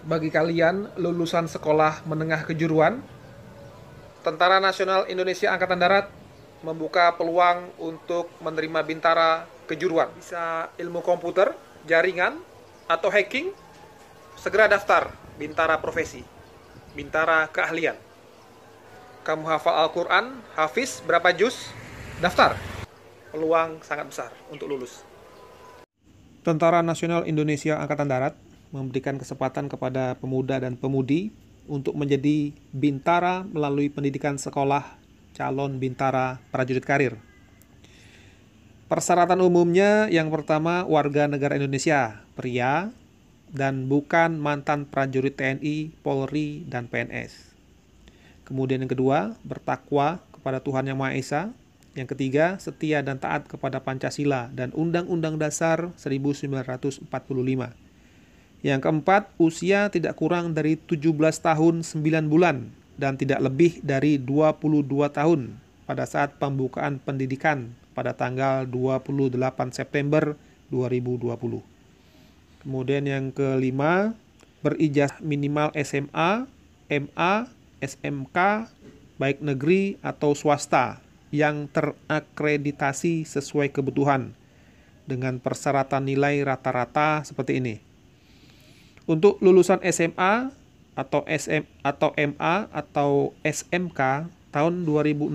Bagi kalian lulusan sekolah menengah kejuruan, Tentara Nasional Indonesia Angkatan Darat membuka peluang untuk menerima bintara kejuruan. Bisa ilmu komputer, jaringan, atau hacking, segera daftar bintara profesi, bintara keahlian. Kamu hafal Al-Quran, hafiz berapa juz, daftar. Peluang sangat besar untuk lulus. Tentara Nasional Indonesia Angkatan Darat memberikan kesempatan kepada pemuda dan pemudi untuk menjadi bintara melalui pendidikan sekolah calon bintara prajurit karir. Persyaratan umumnya yang pertama warga negara Indonesia, pria, dan bukan mantan prajurit TNI, Polri, dan PNS. Kemudian yang kedua, bertakwa kepada Tuhan Yang Maha Esa. Yang ketiga, setia dan taat kepada Pancasila dan Undang-Undang Dasar 1945. Yang keempat, usia tidak kurang dari 17 tahun 9 bulan dan tidak lebih dari 22 tahun pada saat pembukaan pendidikan pada tanggal 28 September 2020. Kemudian yang kelima, berijazah minimal SMA, MA, SMK, baik negeri atau swasta yang terakreditasi sesuai kebutuhan dengan persyaratan nilai rata-rata seperti ini. Untuk lulusan SMA atau MA atau SMK tahun 2016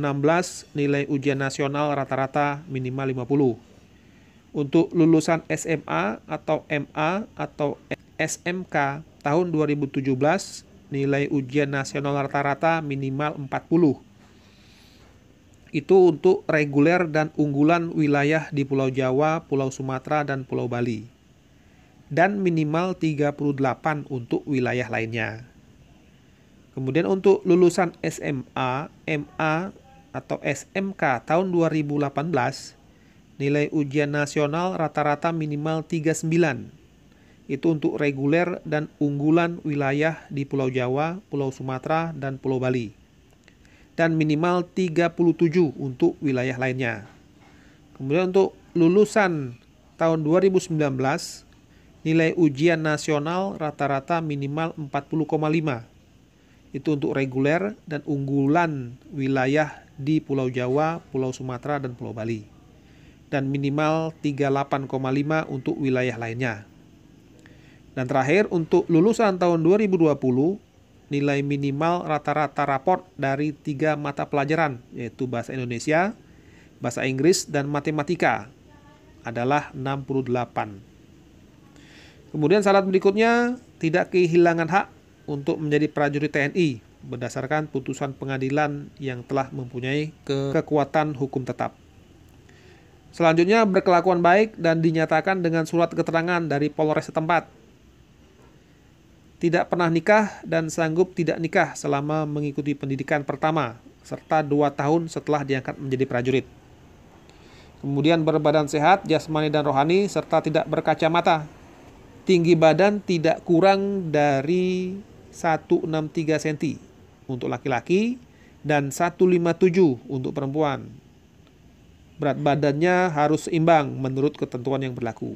nilai ujian nasional rata-rata minimal 50. Untuk lulusan SMA atau MA atau SMK tahun 2017 nilai ujian nasional rata-rata minimal 40. Itu untuk reguler dan unggulan wilayah di Pulau Jawa, Pulau Sumatera, dan Pulau Bali. Dan minimal 38 untuk wilayah lainnya. Kemudian untuk lulusan SMA, MA, atau SMK tahun 2018, nilai ujian nasional rata-rata minimal 39. Itu untuk reguler dan unggulan wilayah di Pulau Jawa, Pulau Sumatera, dan Pulau Bali. Dan minimal 37 untuk wilayah lainnya. Kemudian untuk lulusan tahun 2019, nilai ujian nasional rata-rata minimal 40,5. Itu untuk reguler dan unggulan wilayah di Pulau Jawa, Pulau Sumatera, dan Pulau Bali. Dan minimal 38,5 untuk wilayah lainnya. Dan terakhir untuk lulusan tahun 2020, nilai minimal rata-rata raport dari 3 mata pelajaran, yaitu Bahasa Indonesia, Bahasa Inggris, dan Matematika adalah 68. Kemudian syarat berikutnya, tidak kehilangan hak untuk menjadi prajurit TNI berdasarkan putusan pengadilan yang telah mempunyai kekuatan hukum tetap. Selanjutnya, berkelakuan baik dan dinyatakan dengan surat keterangan dari Polres setempat. Tidak pernah nikah dan sanggup tidak nikah selama mengikuti pendidikan pertama, serta 2 tahun setelah diangkat menjadi prajurit. Kemudian berbadan sehat, jasmani dan rohani, serta tidak berkacamata. Tinggi badan tidak kurang dari 163 cm untuk laki-laki dan 157 untuk perempuan. Berat badannya harus seimbang menurut ketentuan yang berlaku.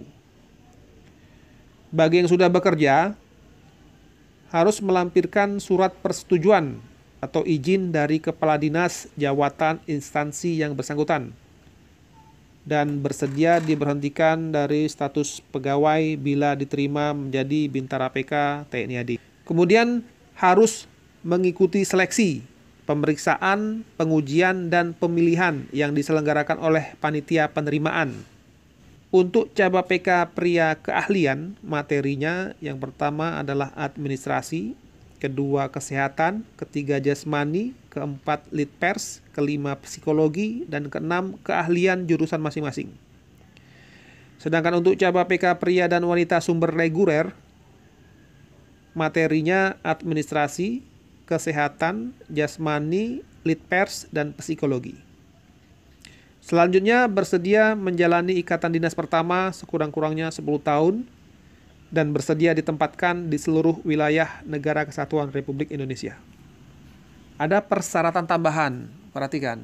Bagi yang sudah bekerja, harus melampirkan surat persetujuan atau izin dari kepala dinas, jawatan, instansi yang bersangkutan dan bersedia diberhentikan dari status pegawai bila diterima menjadi bintara PK TNI AD. Kemudian harus mengikuti seleksi, pemeriksaan, pengujian, dan pemilihan yang diselenggarakan oleh panitia penerimaan. Untuk cabang PK pria keahlian, materinya yang pertama adalah administrasi, kedua kesehatan, ketiga jasmani, keempat litpers, kelima psikologi, dan keenam keahlian jurusan masing-masing. Sedangkan untuk cabang PK pria dan wanita sumber reguler, materinya administrasi, kesehatan, jasmani, litpers, dan psikologi. Selanjutnya bersedia menjalani ikatan dinas pertama sekurang-kurangnya 10 tahun dan bersedia ditempatkan di seluruh wilayah Negara Kesatuan Republik Indonesia. Ada persyaratan tambahan, perhatikan.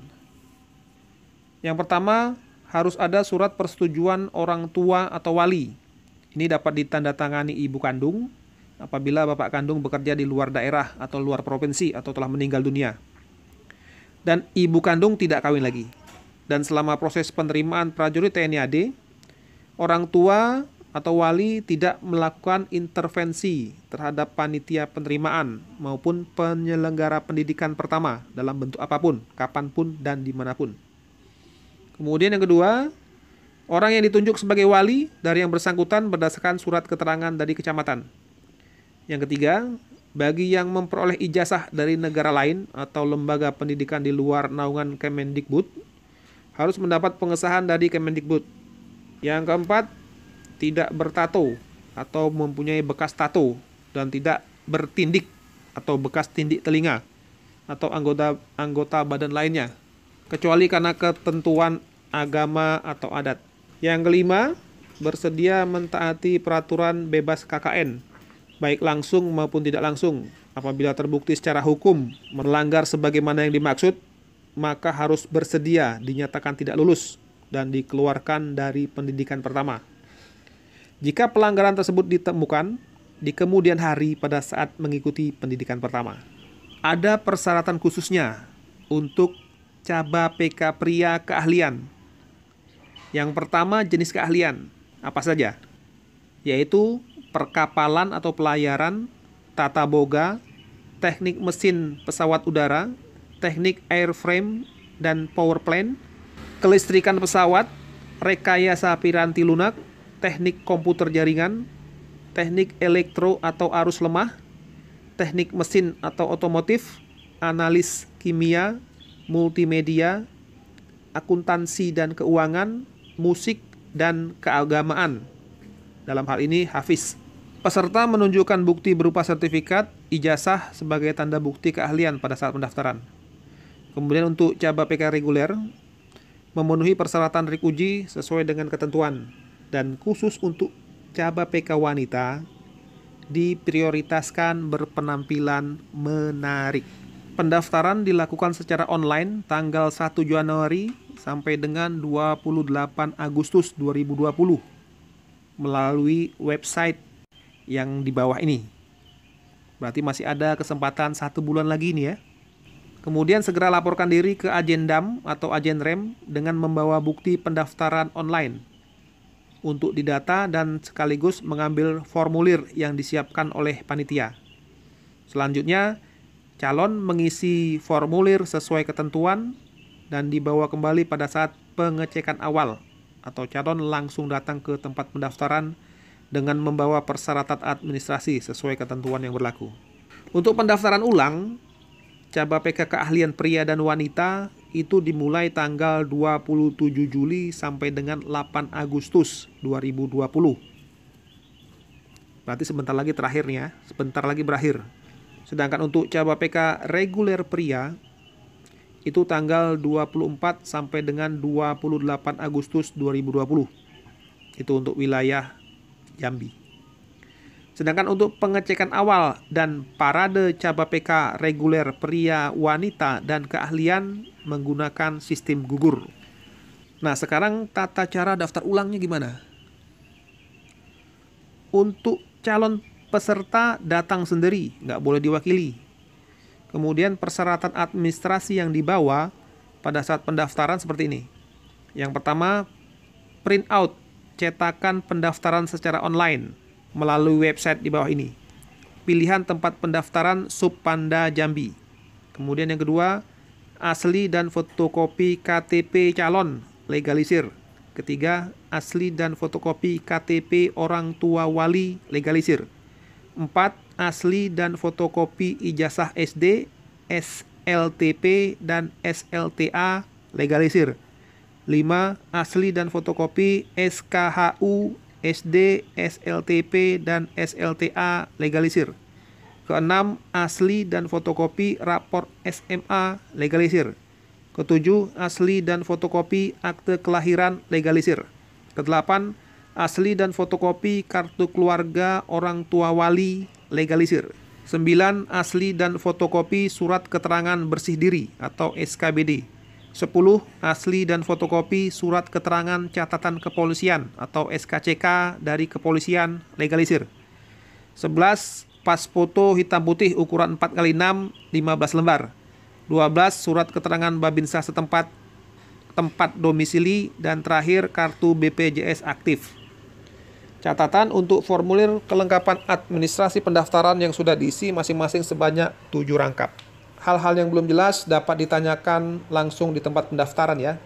Yang pertama, harus ada surat persetujuan orang tua atau wali. Ini dapat ditandatangani ibu kandung, apabila bapak kandung bekerja di luar daerah atau luar provinsi atau telah meninggal dunia. Dan ibu kandung tidak kawin lagi. Dan selama proses penerimaan prajurit TNI AD, orang tua atau wali tidak melakukan intervensi terhadap panitia penerimaan maupun penyelenggara pendidikan pertama dalam bentuk apapun, kapanpun, dan dimanapun. Kemudian yang kedua, orang yang ditunjuk sebagai wali dari yang bersangkutan berdasarkan surat keterangan dari kecamatan. Yang ketiga, bagi yang memperoleh ijazah dari negara lain atau lembaga pendidikan di luar naungan Kemendikbud, harus mendapat pengesahan dari Kemendikbud. Yang keempat, tidak bertato atau mempunyai bekas tato dan tidak bertindik atau bekas tindik telinga atau anggota badan lainnya, kecuali karena ketentuan agama atau adat. Yang kelima, bersedia mentaati peraturan bebas KKN, baik langsung maupun tidak langsung. Apabila terbukti secara hukum melanggar sebagaimana yang dimaksud, maka harus bersedia dinyatakan tidak lulus dan dikeluarkan dari pendidikan pertama. Jika pelanggaran tersebut ditemukan di kemudian hari pada saat mengikuti pendidikan pertama. Ada persyaratan khususnya untuk Caba PK pria keahlian. Yang pertama, jenis keahlian. Apa saja? Yaitu perkapalan atau pelayaran, tata boga, teknik mesin pesawat udara, teknik airframe dan power plant, kelistrikan pesawat, rekayasa piranti lunak, teknik komputer jaringan, teknik elektro atau arus lemah, teknik mesin atau otomotif, analis kimia, multimedia, akuntansi dan keuangan, musik, dan keagamaan. Dalam hal ini hafiz. Peserta menunjukkan bukti berupa sertifikat, ijazah sebagai tanda bukti keahlian pada saat pendaftaran. Kemudian untuk Caba PK reguler, memenuhi persyaratan rikuji sesuai dengan ketentuan. Dan khusus untuk Caba PK wanita, diprioritaskan berpenampilan menarik. Pendaftaran dilakukan secara online tanggal 1 Januari sampai dengan 28 Agustus 2020 melalui website yang di bawah ini. Berarti masih ada kesempatan 1 bulan lagi nih ya. Kemudian segera laporkan diri ke Agendam atau Agenrem dengan membawa bukti pendaftaran online untuk didata dan sekaligus mengambil formulir yang disiapkan oleh panitia. Selanjutnya, calon mengisi formulir sesuai ketentuan dan dibawa kembali pada saat pengecekan awal atau calon langsung datang ke tempat pendaftaran dengan membawa persyaratan administrasi sesuai ketentuan yang berlaku. Untuk pendaftaran ulang, Caba PK keahlian pria dan wanita itu dimulai tanggal 27 Juli sampai dengan 8 Agustus 2020. Berarti sebentar lagi terakhir nih ya, sebentar lagi berakhir. Sedangkan untuk Caba PK reguler pria itu tanggal 24 sampai dengan 28 Agustus 2020. Itu untuk wilayah Jambi. Sedangkan untuk pengecekan awal dan parade Caba PK reguler pria, wanita, dan keahlian menggunakan sistem gugur. Nah, sekarang tata cara daftar ulangnya gimana? Untuk calon peserta datang sendiri, nggak boleh diwakili. Kemudian persyaratan administrasi yang dibawa pada saat pendaftaran seperti ini. Yang pertama, print out cetakan pendaftaran secara online melalui website di bawah ini. Pilihan tempat pendaftaran Subpanda Jambi. Kemudian yang kedua, asli dan fotokopi KTP calon legalisir. Ketiga, asli dan fotokopi KTP orang tua wali legalisir. 4. Asli dan fotokopi ijazah SD, SLTP, dan SLTA legalisir. 5. Asli dan fotokopi SKHU, SD, SLTP, dan SLTA legalisir. Keenam, asli dan fotokopi rapor SMA legalisir. Ketujuh, asli dan fotokopi akte kelahiran legalisir. Kedelapan, asli dan fotokopi kartu keluarga orang tua wali legalisir. 9. Asli dan fotokopi surat keterangan bersih diri atau SKBD. 10. Asli dan fotokopi surat keterangan catatan kepolisian atau SKCK dari kepolisian legalisir. 11. Pas foto hitam putih ukuran 4x6 15 lembar. 12. Surat keterangan Babinsa setempat, tempat domisili, dan terakhir kartu BPJS aktif. Catatan untuk formulir kelengkapan administrasi pendaftaran yang sudah diisi masing-masing sebanyak 7 rangkap. Hal-hal yang belum jelas dapat ditanyakan langsung di tempat pendaftaran ya.